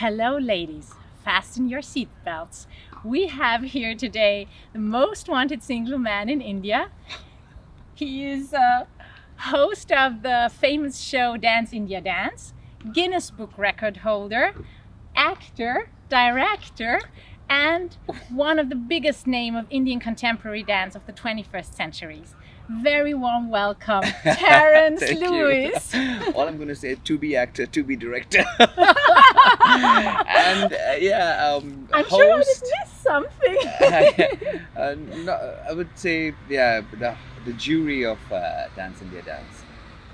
Hello, ladies. Fasten your seatbelts. We have here today the most wanted single man in India. He is a host of the famous show Dance India Dance, Guinness Book record holder, actor, director, and one of the biggest name of Indian contemporary dance of the 21st centuries. Very warm welcome, Terence Thank Lewis. you. All I'm going to say, to be actor, to be director. And I'm sure I host. just missed something. No, I would say, the jury of Dance India Dance.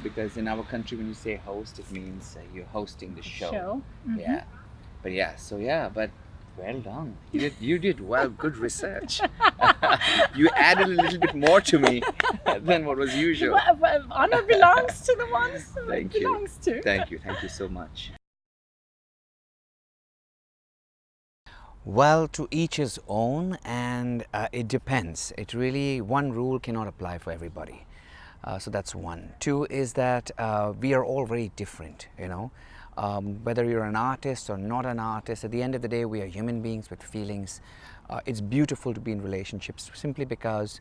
Because in our country, when you say host, it means you're hosting the show. Mhm. Yeah. But well done. You did well, good research. You added a little bit more to me than what was usual. Well, honor belongs to the ones Thank it you. belongs to. Thank you so much. Well, to each his own, and it depends. It really, one rule cannot apply for everybody. So that's one. Two is that we are all very different, you know. Whether you're an artist or not an artist, at the end of the day, we are human beings with feelings. It's beautiful to be in relationships simply because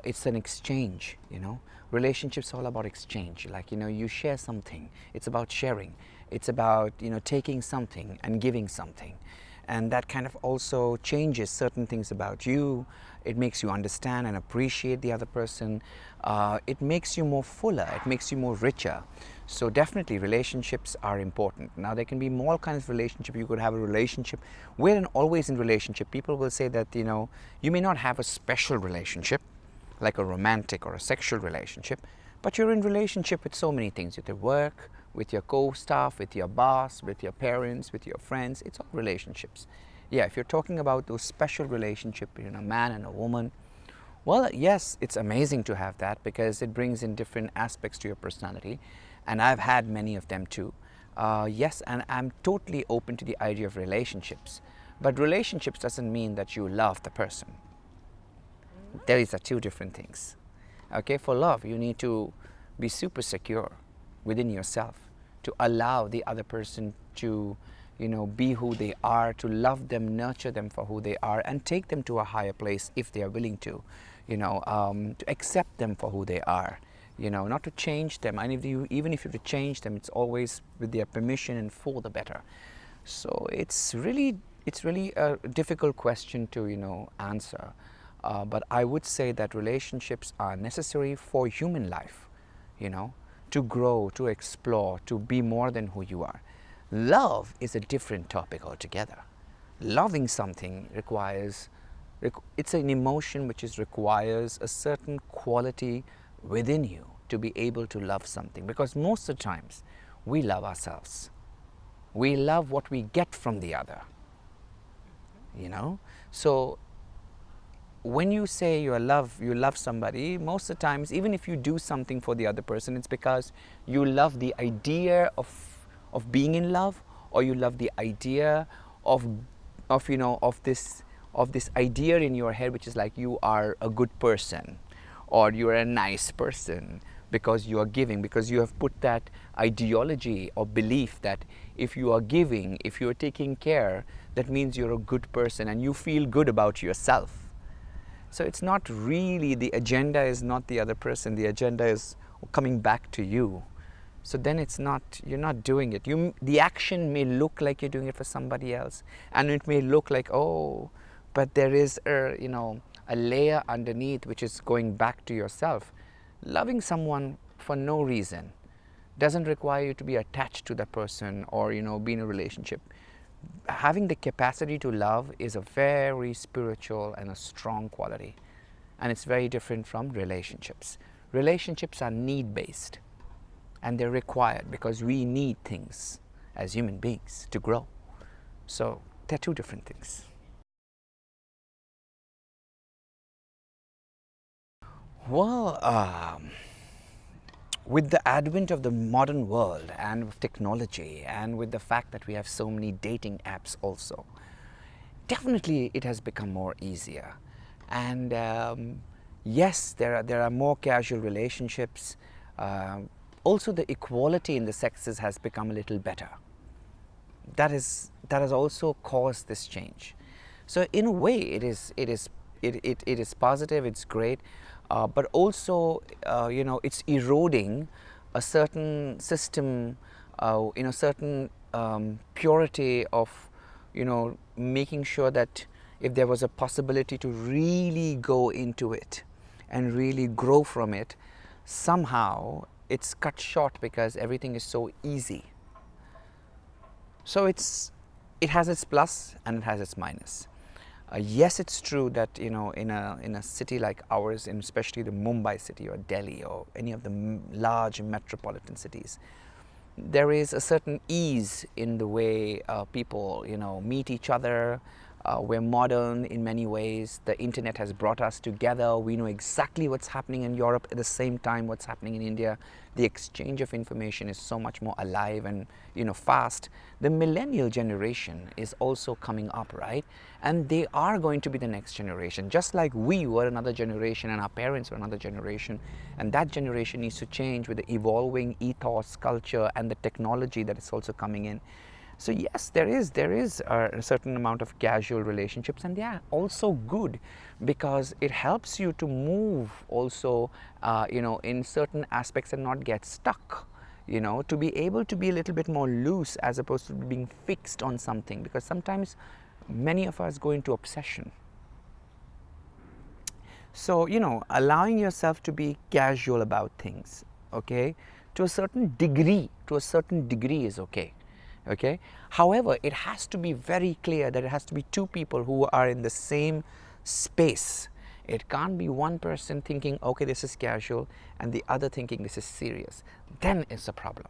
it's an exchange, you know. Relationships all about exchange. Like, you know, you share something. It's about sharing. It's about, you know, taking something and giving something. And that kind of also changes certain things about you. It makes you understand and appreciate the other person. It makes you more fuller. It makes you more richer. So definitely relationships are important. Now there can be more kinds of relationship. You could have a relationship. We're always in relationship. People will say that, you know, you may not have a special relationship, like a romantic or a sexual relationship, but you're in relationship with so many things, with your work, with your co-staff, with your boss, with your parents, with your friends. It's all relationships. Yeah, if you're talking about those special relationships between a man and a woman, well, yes, it's amazing to have that because it brings in different aspects to your personality. And I've had many of them too. Yes, and I'm totally open to the idea of relationships. But relationships doesn't mean that you love the person. These are two different things. Okay, for love, you need to be super secure within yourself to allow the other person to, you know, be who they are, to love them, nurture them for who they are, and take them to a higher place if they are willing to, you know, to accept them for who they are, you know, not to change them. And even if you have to change them, it's always with their permission and for the better. So it's really a difficult question to, you know, answer. But I would say that relationships are necessary for human life, you know, to grow, to explore, to be more than who you are. Love is a different topic altogether. Loving something it's an emotion which requires a certain quality within you to be able to love something. Because most of the times, we love ourselves. We love what we get from the other, you know. So when you say you love somebody, most of the times, even if you do something for the other person, it's because you love the idea of being in love, or you love the idea of you know, of this idea in your head, which is like you are a good person or you're a nice person because you are giving, because you have put that ideology or belief that if you are giving, if you are taking care, that means you're a good person and you feel good about yourself. So it's not really, the agenda is not the other person, the agenda is coming back to you. So then it's not, you're not doing it. The action may look like you're doing it for somebody else, and it may look like, oh, but there is a, you know, a layer underneath which is going back to yourself. Loving someone for no reason doesn't require you to be attached to that person or, you know, be in a relationship. Having the capacity to love is a very spiritual and a strong quality, and it's very different from relationships. Relationships are need-based, and they're required because we need things as human beings to grow. So they're two different things. Well, with the advent of the modern world and with technology and with the fact that we have so many dating apps also, definitely it has become more easier. And yes, there are more casual relationships. Also the equality in the sexes has become a little better. That is that has also caused this change. So in a way, it is positive. It's great, but also it's eroding a certain system, certain purity of making sure that if there was a possibility to really go into it and really grow from it, somehow it's cut short because everything is so easy. So it has its plus and it has its minus. Yes, it's true that in a city like ours, and especially the Mumbai city or Delhi or any of the large metropolitan cities, there is a certain ease in the way people meet each other. We're modern in many ways. The internet has brought us together. We know exactly what's happening in Europe at the same time what's happening in India. The exchange of information is so much more alive and fast. The millennial generation is also coming up, right? And they are going to be the next generation, just like we were another generation and our parents were another generation. And that generation needs to change with the evolving ethos, culture, and the technology that is also coming in. So yes, there is a certain amount of casual relationships, and they are also good because it helps you to move also, in certain aspects and not get stuck. To be able to be a little bit more loose as opposed to being fixed on something, because sometimes many of us go into obsession. So allowing yourself to be casual about things, okay, to a certain degree is okay. Okay. However, it has to be very clear that it has to be two people who are in the same space. It can't be one person thinking, okay, this is casual, and the other thinking this is serious. Then it's a problem.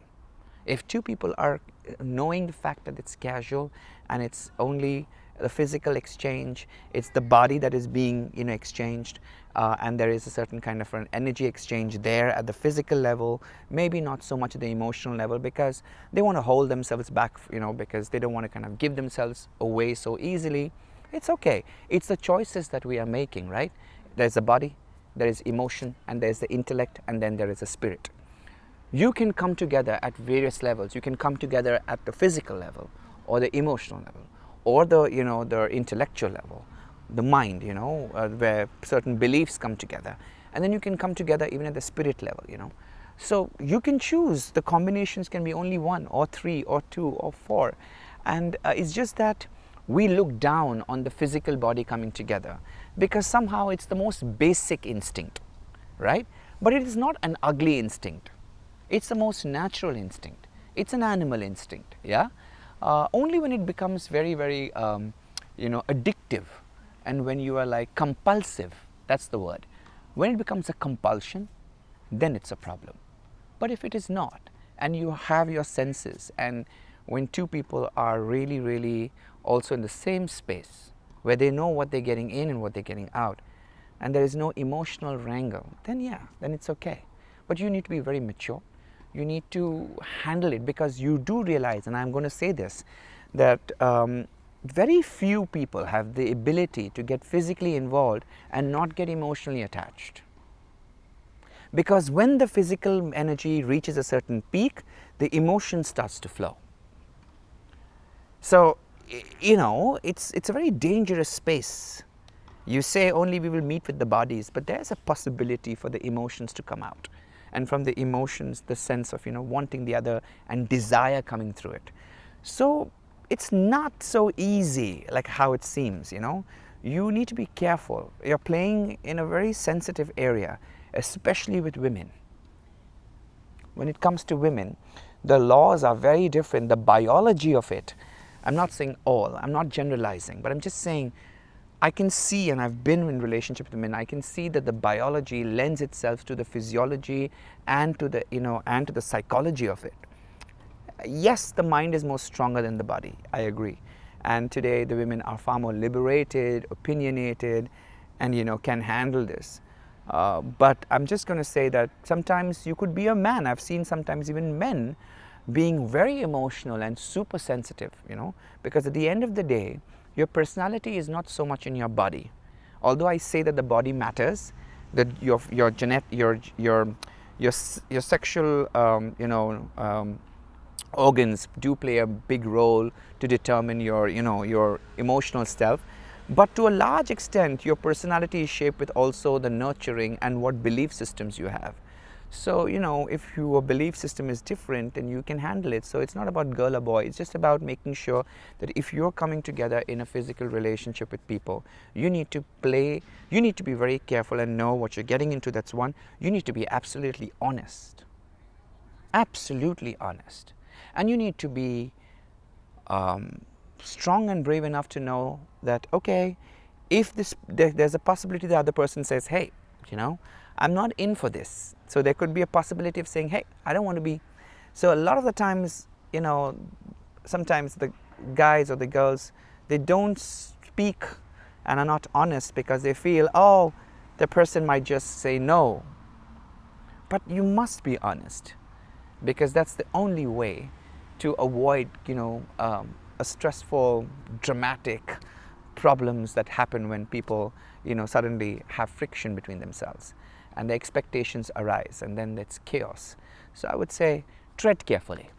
If two people are knowing the fact that it's casual and it's only the physical exchange, it's the body that is being exchanged, and there is a certain kind of an energy exchange there at the physical level, maybe not so much at the emotional level, because they want to hold themselves back, because they don't want to kind of give themselves away so easily. It's okay. It's the choices that we are making, right? There's a body, there is emotion, and there's the intellect, and then there is a spirit. You can come together at various levels. You can come together at the physical level, or the emotional level, or the the intellectual level, the mind, where certain beliefs come together, and then you can come together even at the spirit level. So you can choose. The combinations can be only one or three or two or four, and it's just that we look down on the physical body coming together because somehow it's the most basic instinct, right? But it is not an ugly instinct. It's the most natural instinct. It's an animal instinct, yeah? Only when it becomes very, very, addictive, and when you are like compulsive, that's the word. When it becomes a compulsion, then it's a problem. But if it is not, and you have your senses, and when two people are really, really also in the same space, where they know what they're getting in and what they're getting out, and there is no emotional wrangle, then yeah, then it's okay. But you need to be very mature. You need to handle it, because you do realize, and I'm going to say this, that very few people have the ability to get physically involved and not get emotionally attached. Because when the physical energy reaches a certain peak, the emotion starts to flow. So, it's a very dangerous space. You say only we will meet with the bodies, but there's a possibility for the emotions to come out. And from the emotions, the sense of wanting the other and desire coming through it. So it's not so easy like how it seems. You need to be careful. You're playing in a very sensitive area, especially with women. When it comes to women, the laws are very different. The biology of it, I'm not saying all, I'm not generalizing, but I'm just saying I can see, and I've been in relationship with men, I can see that the biology lends itself to the physiology and to the, and to the psychology of it. Yes, the mind is more stronger than the body, I agree. And today the women are far more liberated, opinionated, and can handle this. But I'm just going to say that sometimes you could be a man. I've seen sometimes even men being very emotional and super sensitive, because at the end of the day, your personality is not so much in your body. Although I say that the body matters, that your sexual organs do play a big role to determine your, your emotional self. But to a large extent, your personality is shaped with also the nurturing and what belief systems you have. So, if your belief system is different, then you can handle it. So it's not about girl or boy. It's just about making sure that if you're coming together in a physical relationship with people, you need to be very careful and know what you're getting into. That's one. You need to be absolutely honest. Absolutely honest. And you need to be strong and brave enough to know that, okay, if there's a possibility the other person says, hey, I'm not in for this. So there could be a possibility of saying, hey, I don't want to be. So a lot of the times, sometimes the guys or the girls, they don't speak and are not honest because they feel, oh, the person might just say no. But you must be honest, because that's the only way to avoid, a stressful, dramatic problems that happen when people, suddenly have friction between themselves and the expectations arise, and then it's chaos. So I would say tread carefully.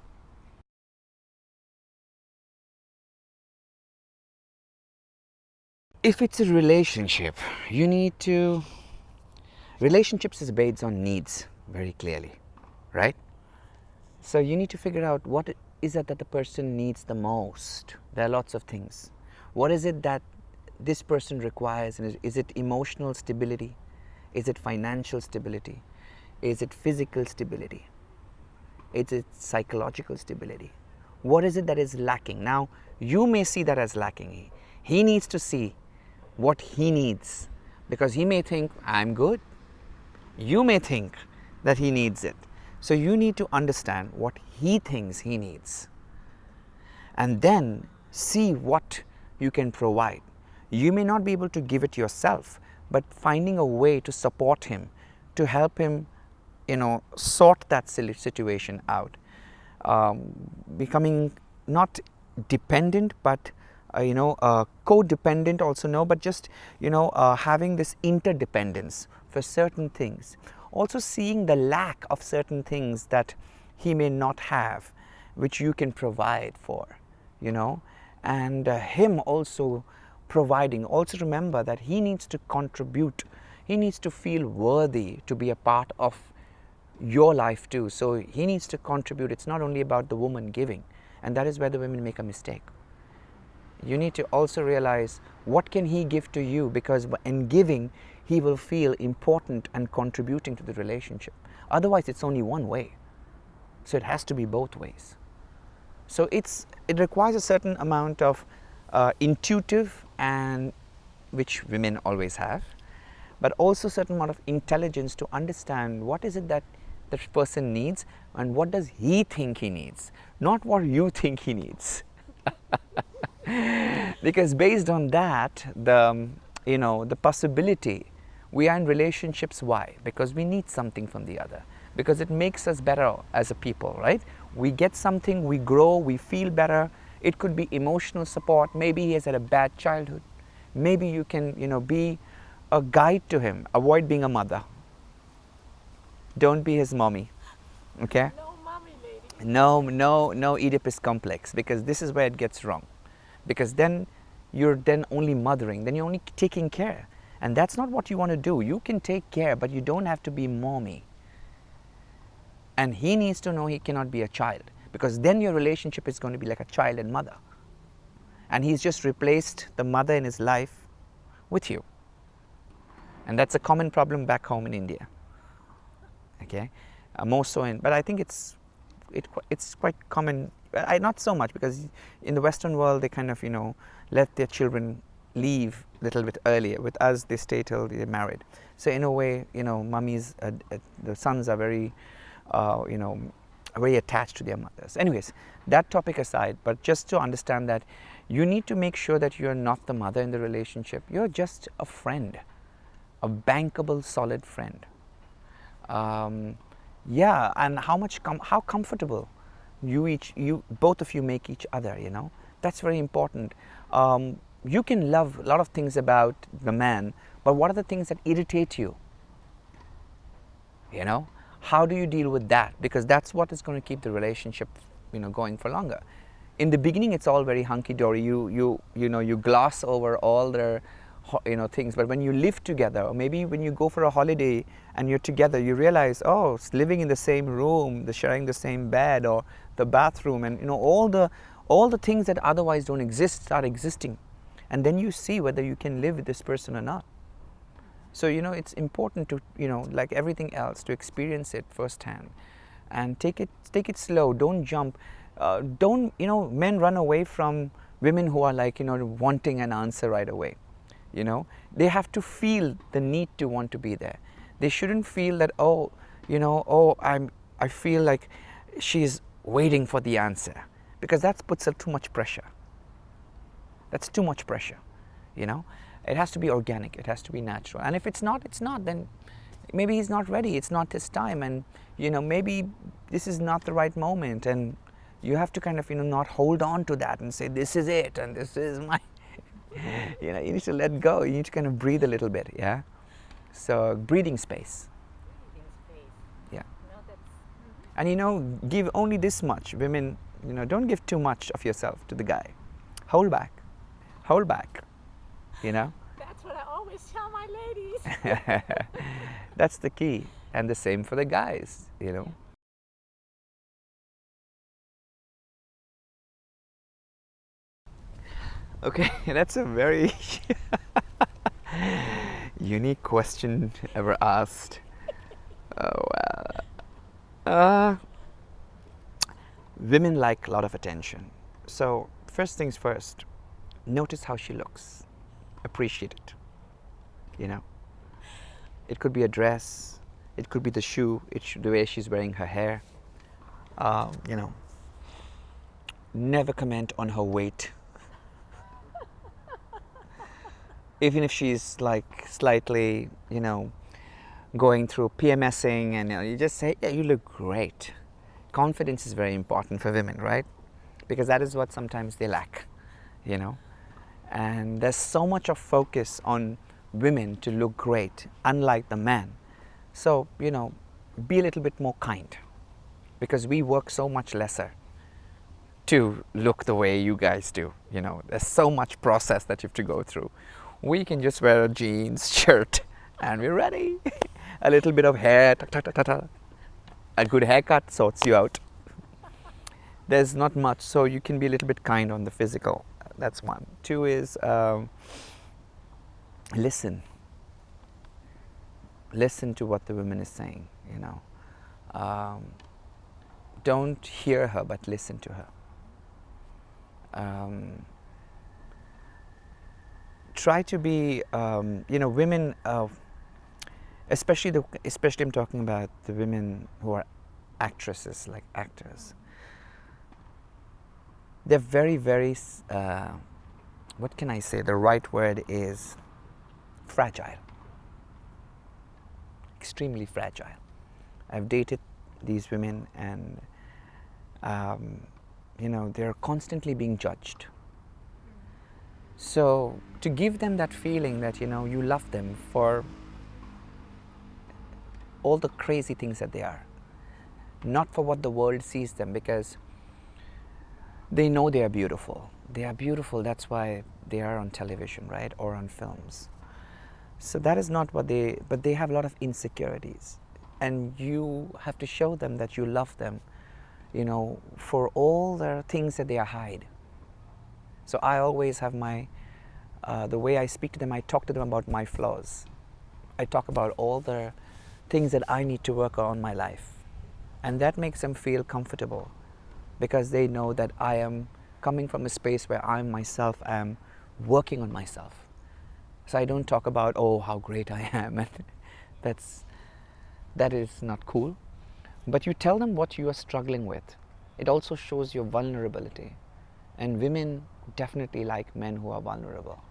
If it's a relationship, relationships is based on needs very clearly, right? So you need to figure out what is it that the person needs the most. There are lots of things. What is it that this person requires? Is it emotional stability? Is it financial stability? Is it physical stability? Is it psychological stability? What is it that is lacking? Now, you may see that as lacking. He needs to see what he needs, because he may think, I'm good. You may think that he needs it. So you need to understand what he thinks he needs, and then see what you can provide. You may not be able to give it yourself, but finding a way to support him, to help him, sort that situation out. Becoming not dependent, but codependent also, no, but just having this interdependence for certain things. Also seeing the lack of certain things that he may not have, which you can provide for, and him also providing. Also remember that he needs to contribute. He needs to feel worthy to be a part of your life too. So he needs to contribute. It's not only about the woman giving, and that is where the women make a mistake. You need to also realize what can he give to you, because in giving he will feel important and contributing to the relationship. Otherwise it's only one way. So it has to be both ways. So it requires a certain amount of intuitive, and which women always have, but also a certain amount of intelligence to understand what is it that the person needs and what does he think he needs, not what you think he needs. Because based on that, the possibility, we are in relationships. Why? Because we need something from the other, because it makes us better as a people, right? We get something, we grow, we feel better. It could be emotional support. Maybe he has had a bad childhood. Maybe you can, be a guide to him. Avoid being a mother. Don't be his mommy, okay? No mommy lady. No Oedipus complex, because this is where it gets wrong. Because then you're only mothering, then you're only taking care. And that's not what you want to do. You can take care, but you don't have to be mommy. And he needs to know he cannot be a child, because then your relationship is going to be like a child and mother. And he's just replaced the mother in his life with you. And that's a common problem back home in India. Okay, more so but I think it's quite common. Not so much, because in the Western world they kind of let their children leave a little bit earlier. With us, they stay till they're married. So in a way, mummies, the sons are very very attached to their mothers. Anyways, that topic aside, but just to understand that you need to make sure that you're not the mother in the relationship. You're just a friend, a bankable, solid friend. Yeah, and how comfortable both of you make each other. That's very important. You can love a lot of things about the man, but what are the things that irritate you? How do you deal with that? Because that's what is going to keep the relationship going for longer. In the beginning, it's all very hunky-dory. You gloss over all their things, but when you live together, or maybe when you go for a holiday and you're together, you realize, oh, living in the same room, sharing the same bed or the bathroom, and all the things that otherwise don't exist start existing, and then you see whether you can live with this person or not. So it's important to like everything else, to experience it firsthand and take it slow. Don't jump. Don't men run away from women who are like wanting an answer right away. They have to feel the need to want to be there. They shouldn't feel that, I feel like she's waiting for the answer, because that puts too much pressure. That's too much pressure. It has to be organic, it has to be natural. And if it's not, then maybe he's not ready, it's not his time, and maybe this is not the right moment, and you have to kind of not hold on to that and say this is it and this is my you need to let go. You need to kind of breathe a little bit. Yeah, so breathing space. Yeah. And give only this much. Women, don't give too much of yourself to the guy. Hold back. That's what I always tell my ladies. That's the key. And the same for the guys. Okay, that's a very unique question ever asked. Oh, women like a lot of attention. So first things first, notice how she looks. Appreciate it. It could be a dress, it could be the shoe, the way she's wearing her hair. Never comment on her weight. Even if she's like slightly, going through PMSing, and you just say, yeah, you look great. Confidence is very important for women, right? Because that is what sometimes they lack, And there's so much of focus on women to look great, unlike the man. So, be a little bit more kind, because we work so much lesser to look the way you guys do. There's so much process that you have to go through. We can just wear a jeans, shirt, and we're ready. A little bit of hair, a good haircut sorts you out. There's not much, so you can be a little bit kind on the physical. That's one. Two is listen. Listen to what the woman is saying. Don't hear her, but listen to her. Try to be, women, especially I'm talking about the women who are actresses, like actors. They're very, very, what can I say? The right word is fragile. Extremely fragile. I've dated these women, and they're constantly being judged. So to give them that feeling that you love them for all the crazy things that they are, not for what the world sees them, because they know they are beautiful. They are beautiful, that's why they are on television, right, or on films. So that is not what but they have a lot of insecurities, and you have to show them that you love them, for all the things that they hide. So I always have the way I speak to them, I talk to them about my flaws. I talk about all the things that I need to work on in my life. And that makes them feel comfortable, because they know that I am coming from a space where I myself am working on myself. So I don't talk about, oh, how great I am. And that is not cool. But you tell them what you are struggling with. It also shows your vulnerability. And women definitely like men who are vulnerable.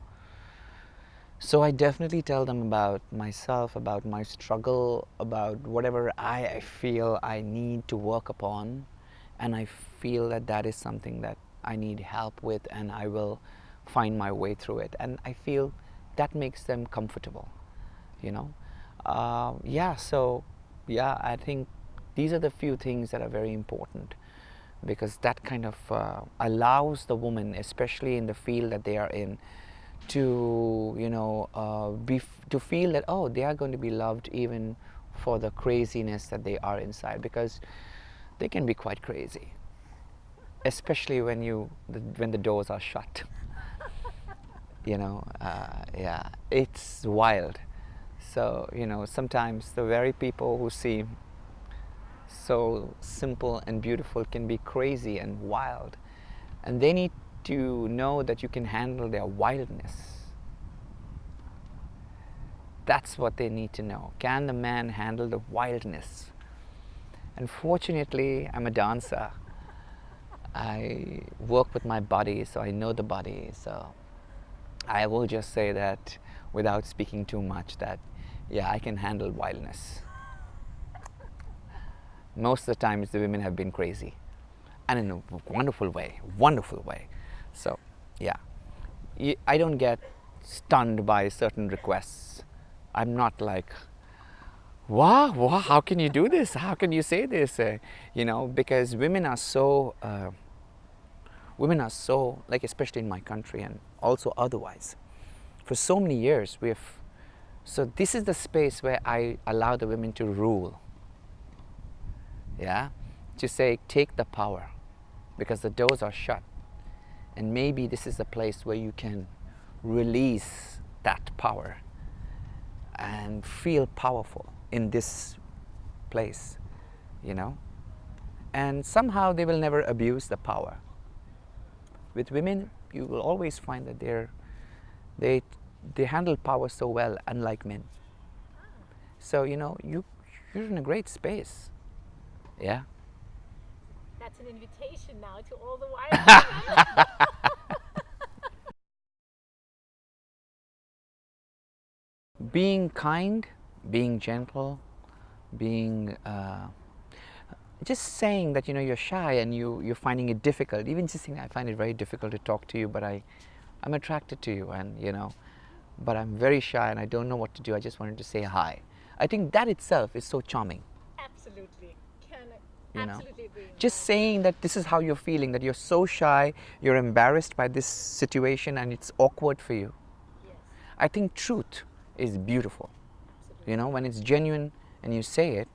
So I definitely tell them about myself, about my struggle, about whatever I feel I need to work upon. And I feel that is something that I need help with, and I will find my way through it. And I feel that makes them comfortable, I think these are the few things that are very important. because that kind of allows the woman, especially in the field that they are in, to to feel that, oh, they are going to be loved even for the craziness that they are inside, because they can be quite crazy, especially when the doors are shut. Yeah, it's wild. So sometimes the very people who seem so simple and beautiful can be crazy and wild, and they need to know that you can handle their wildness. That's what they need to know. Can the man handle the wildness? Unfortunately, I'm a dancer. I work with my body, so I know the body. So I will just say that, without speaking too much, that yeah, I can handle wildness. Most of the times the women have been crazy, and in a wonderful way. So yeah, I don't get stunned by certain requests. I'm not like, wow, how can you do this? How can you say this? Because women are so, like, especially in my country and also otherwise, for so many years so this is the space where I allow the women to rule. Yeah, to say, take the power, because the doors are shut, and maybe this is a place where you can release that power and feel powerful in this place, and somehow they will never abuse the power. With women, you will always find that they handle power so well, unlike men. So you're in a great space. Yeah. That's an invitation now to all the wild. Being kind, being gentle, being just saying that you're shy and you're finding it difficult. Even just saying, I find it very difficult to talk to you, but I'm attracted to you, and but I'm very shy and I don't know what to do. I just wanted to say hi. I think that itself is so charming. Absolutely. Absolutely agree. Just saying that this is how you're feeling, that you're so shy, you're embarrassed by this situation, and it's awkward for you. Yes. I think truth is beautiful. Absolutely. When it's genuine and you say it,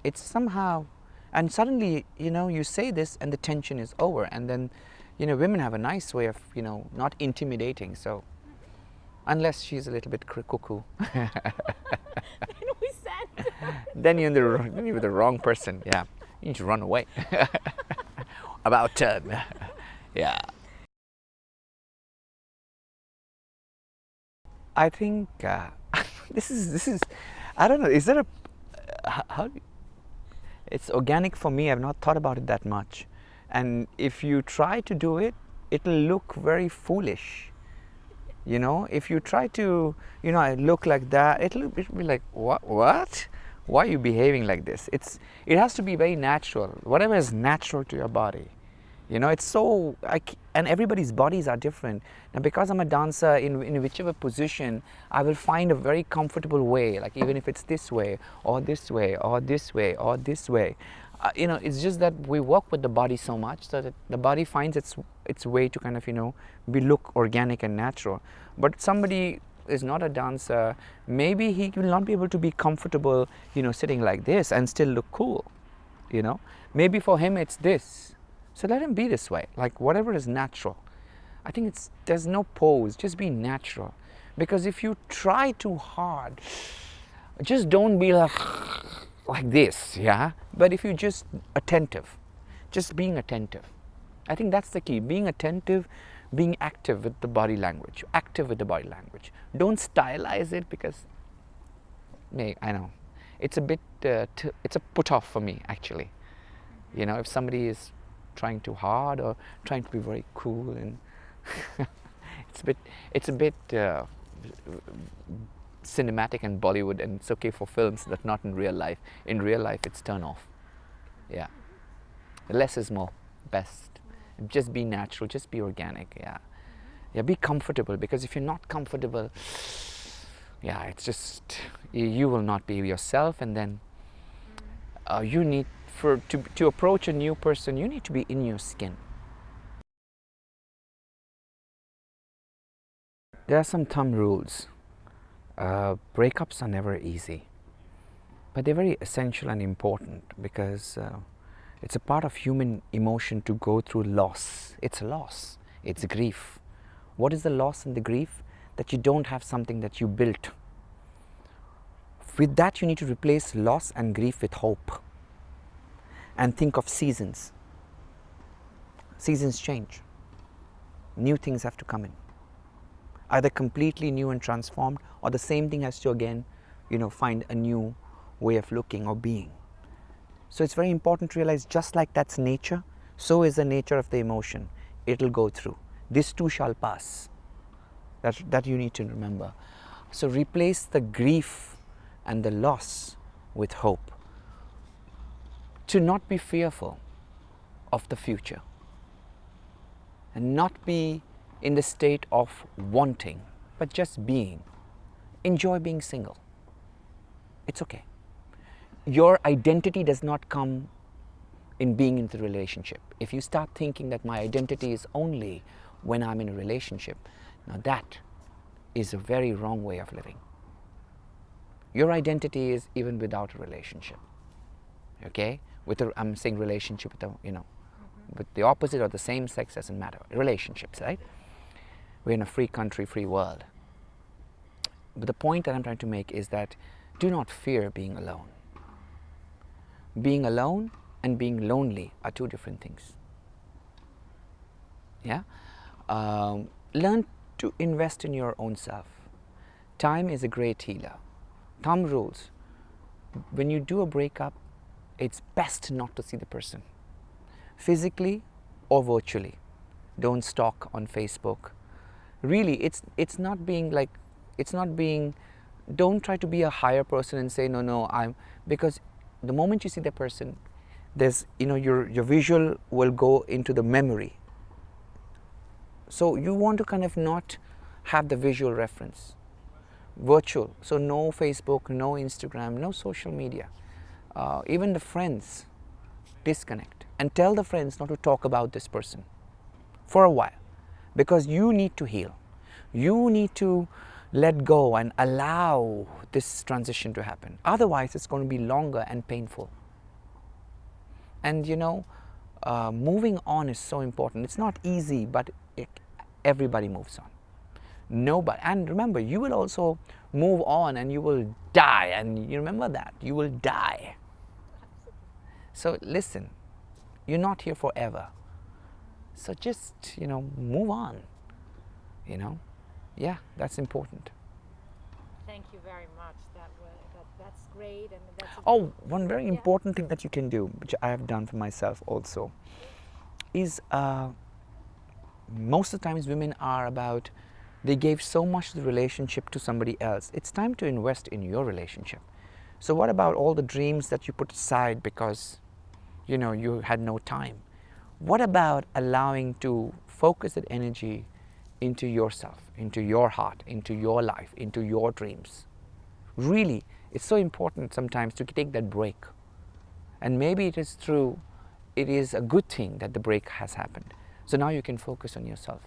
it's somehow, and suddenly, you say this and the tension is over, and then, women have a nice way of, not intimidating. So, unless she's a little bit cuckoo, Then we said. then you're with the wrong person. Yeah, you need to run away. About turn. Yeah. I think this is. I don't know. Is there how? It's organic for me. I've not thought about it that much, and if you try to do it, it'll look very foolish. If you try to, I look like that, it'll be like, what? Why are you behaving like this? It has to be very natural. Whatever is natural to your body. It's so, and everybody's bodies are different. Now, because I'm a dancer, in whichever position, I will find a very comfortable way, like even if it's this way, or this way, or this way, or this way. It's just that we work with the body so much so that the body finds its way to kind of, look organic and natural. But somebody is not a dancer, maybe he will not be able to be comfortable, sitting like this and still look cool. Maybe for him it's this. So let him be this way, like whatever is natural. I think there's no pose, just be natural. Because if you try too hard, just don't be like this, yeah? But if you're just attentive, just being attentive. I think that's the key, being attentive, being active with the body language, Don't stylize it, because, I know, it's a bit, it's a put off for me, actually. If somebody is trying too hard or trying to be very cool, and it's a bit cinematic and Bollywood, and it's okay for films, but not in real life. In real life, it's turn off. Yeah, less is more, best. Just be natural, just be organic. Yeah, be comfortable, because if you're not comfortable, yeah, it's just, you will not be yourself, and then you need to approach a new person, you need to be in your skin. There are some thumb rules. Breakups are never easy, but they're very essential and important because it's a part of human emotion to go through loss. It's a loss. It's grief. What is the loss and the grief? That you don't have something that you built. With that, you need to replace loss and grief with hope. And think of seasons. Seasons change. New things have to come in. Either completely new and transformed, or the same thing has to again, find a new way of looking or being. So it's very important to realize, just like that's nature, so is the nature of the emotion. It'll go through. This too shall pass. That you need to remember. So replace the grief and the loss with hope. To not be fearful of the future. And not be in the state of wanting, but just being. Enjoy being single. It's okay. Your identity does not come in being in the relationship. If you start thinking that my identity is only when I'm in a relationship, now that is a very wrong way of living. Your identity is even without a relationship. Okay? I'm saying relationship with with the opposite or the same sex doesn't matter. Relationships, right? We're in a free country, free world. But the point that I'm trying to make is that do not fear being alone. Being alone and being lonely are two different things. Yeah? Learn to invest in your own self. Time is a great healer. Thumb rules. When you do a breakup, it's best not to see the person. Physically or virtually. Don't stalk on Facebook. Really, it's not being, don't try to be a higher person and say, no, because the moment you see the person, there's, your visual will go into the memory. So you want to kind of not have the visual reference. Virtual, so no Facebook, no Instagram, no social media. Even the friends, disconnect. And tell the friends not to talk about this person for a while. Because you need to heal. You need to let go and allow this transition to happen. Otherwise, it's going to be longer and painful. And moving on is so important. It's not easy, but everybody moves on. Nobody. And remember, you will also move on and you will die. And you remember that. You will die. So listen, you're not here forever. So just, move on. Yeah, that's important. Thank you very much. That's great. And that's one very important thing that you can do, which I have done for myself also, is most of the times women are about, they gave so much of the relationship to somebody else. It's time to invest in your relationship. So what about all the dreams that you put aside because, you had no time? What about allowing to focus that energy into yourself, into your heart, into your life, into your dreams? Really, it's so important sometimes to take that break. And maybe it is a good thing that the break has happened. So now you can focus on yourself,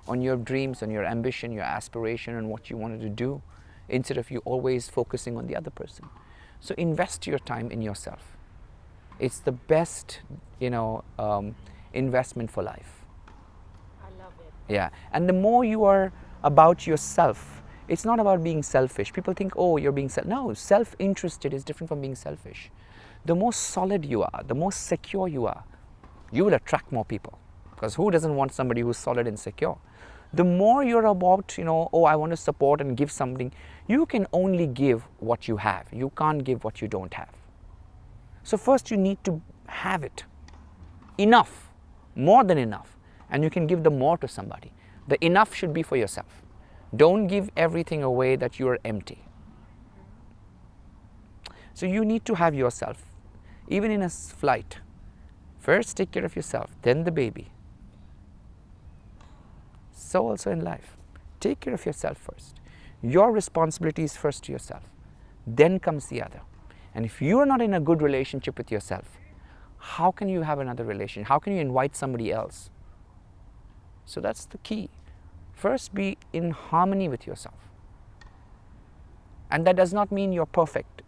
on your dreams, on your ambition, your aspiration, and what you wanted to do, instead of you always focusing on the other person. So invest your time in yourself. It's the best, investment for life. I love it. Yeah, and the more you are about yourself, it's not about being selfish. People think, oh, you're being no, self-interested is different from being selfish. The more solid you are, the more secure you are, you will attract more people. Because who doesn't want somebody who's solid and secure? The more you're about, I want to support and give something, you can only give what you have. You can't give what you don't have. So first you need to have it. Enough, more than enough. And you can give the more to somebody. The enough should be for yourself. Don't give everything away that you are empty. So you need to have yourself, even in a flight. First take care of yourself, then the baby. So also in life, take care of yourself first. Your responsibility is first to yourself. Then comes the other. And if you are not in a good relationship with yourself, how can you have another relation? How can you invite somebody else? So that's the key. First, be in harmony with yourself. And that does not mean you're perfect.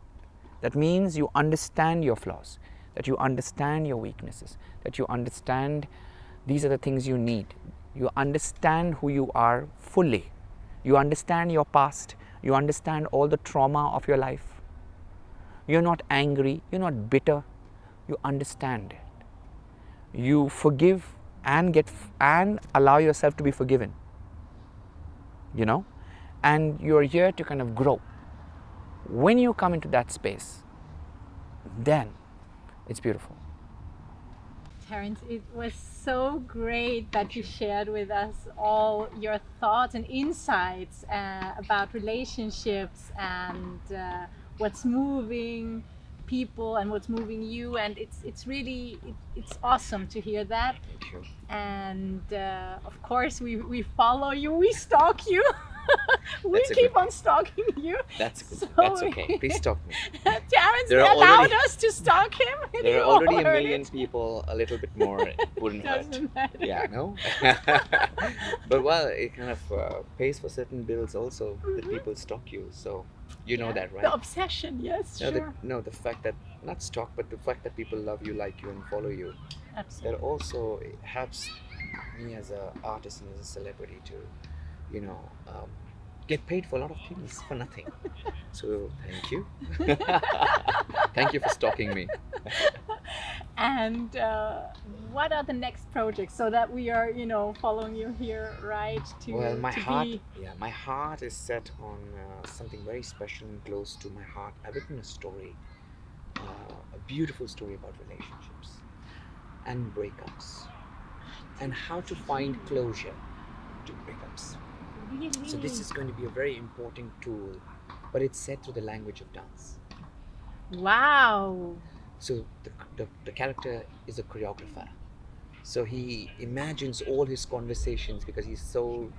That means you understand your flaws, that you understand your weaknesses, that you understand these are the things you need. You understand who you are fully. You understand your past. You understand all the trauma of your life. You're not angry. You're not bitter. You understand it. You forgive and and allow yourself to be forgiven. You know? And you're here to kind of grow. When you come into that space, then it's beautiful. Terence, it was so great that you shared with us all your thoughts and insights about relationships and what's moving people and what's moving you, and it's really it's awesome to hear that. Thank you. And of course we follow you, we stalk you. We That's a keep good- on stalking you. That's good. So That's okay. Please stalk me. Terence There are allowed already- us to stalk him. and There you are already a heard million it. people. A little bit more wouldn't hurt. Doesn't matter. Yeah, no. But well, it kind of pays for certain bills also that people stalk you. So you know Yeah. that, right? The obsession, yes, No, sure. the fact that not stalk, but the fact that people love you, like you, and follow you. Absolutely. That also helps me as an artist and as a celebrity to, you know, get paid for a lot of things for nothing. So thank you. Thank you for stalking me. And what are the next projects so that we are, following you here, right? Well, my to heart, be... my heart is set on something very special and close to my heart. I've written a story, a beautiful story about relationships and breakups, and how to find closure to breakups. Really? So this is going to be a very important tool, but it's set through the language of dance. Wow. So the character is a choreographer. So he imagines all his conversations because he's so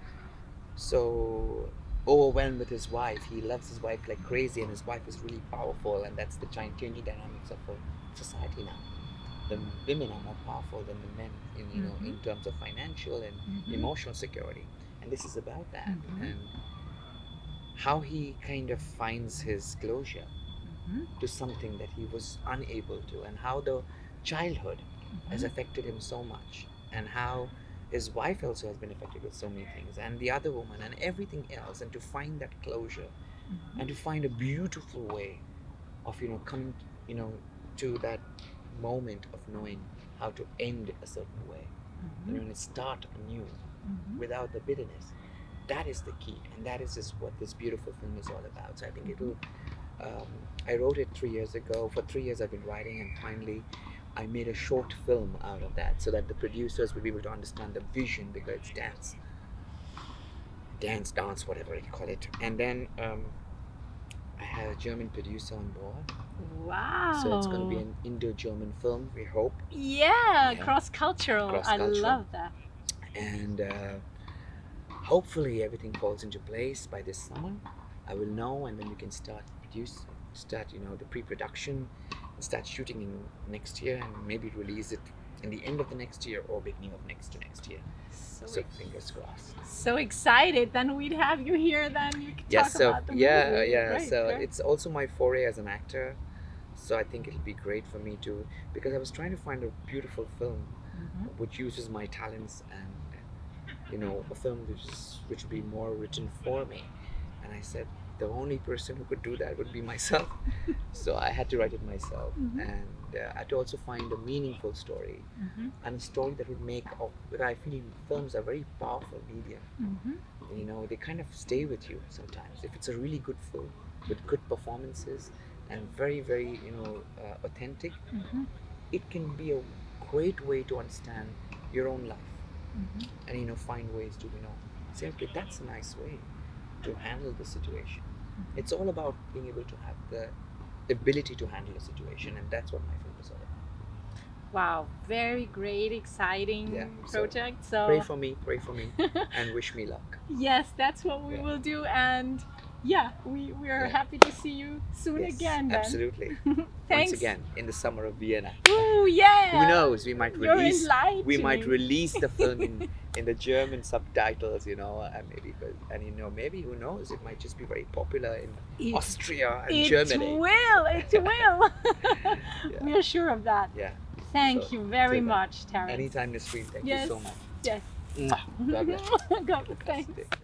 overwhelmed with his wife. He loves his wife like crazy, and his wife is really powerful, and that's the changing dynamics of society now. The women are more powerful than the men in terms of financial and emotional security, and this is about that. And how he kind of finds his closure to something that he was unable to, and how the childhood has affected him so much, and how his wife also has been affected with so many things, and the other woman, and everything else, and to find that closure, and to find a beautiful way of coming to that moment of knowing how to end a certain way, and start anew without the bitterness. That is the key, and that is just what this beautiful film is all about. So I think it'll I wrote it 3 years ago. For 3 years I've been writing, and finally I made a short film out of that so that the producers would be able to understand the vision, because it's dance, whatever you call it. And then I had a German producer on board. Wow. So it's going to be an Indo-German film, we hope. Yeah, cross-cultural. Cross-cultural. I love that. And hopefully everything falls into place by this summer. I will know, and then we can start the pre-production, and start shooting in next year, and maybe release it in the end of the next year or beginning of next year. So fingers crossed. So excited! Then we'd have you here. Then you could talk about the movie. Right, So right. it's also my foray as an actor. So I think it'll be great for me to, because I was trying to find a beautiful film which uses my talents, and a film which would be more written for me. And I said the only person who could do that would be myself. So I had to write it myself, and I had to also find a meaningful story, and a story that would make because I feel films are very powerful medium. They kind of stay with you sometimes. If it's a really good film with good performances and very, very authentic, it can be a great way to understand your own life, and find ways to say, okay, that's a nice way to handle the situation. It's all about being able to have the ability to handle a situation, and that's what my film is all about. Wow, very great, exciting project. So pray for me, and wish me luck. yes, that's what we will do. And yeah, we are Yeah. happy to see you soon Yes, again. Then. absolutely. Thanks. Once again in the summer of Vienna. Ooh, yeah. Who knows? We might You're release. We enlightening. might release the film in the German subtitles, and maybe, maybe who knows? It might just be very popular in Austria and Germany. It will. Yeah. We are sure of that. Yeah. Thank So, you very till then. much, Terence. Anytime, Nisrien. Thank Yes. you so much. Yes. Mwah. God bless. God, thanks. Take care.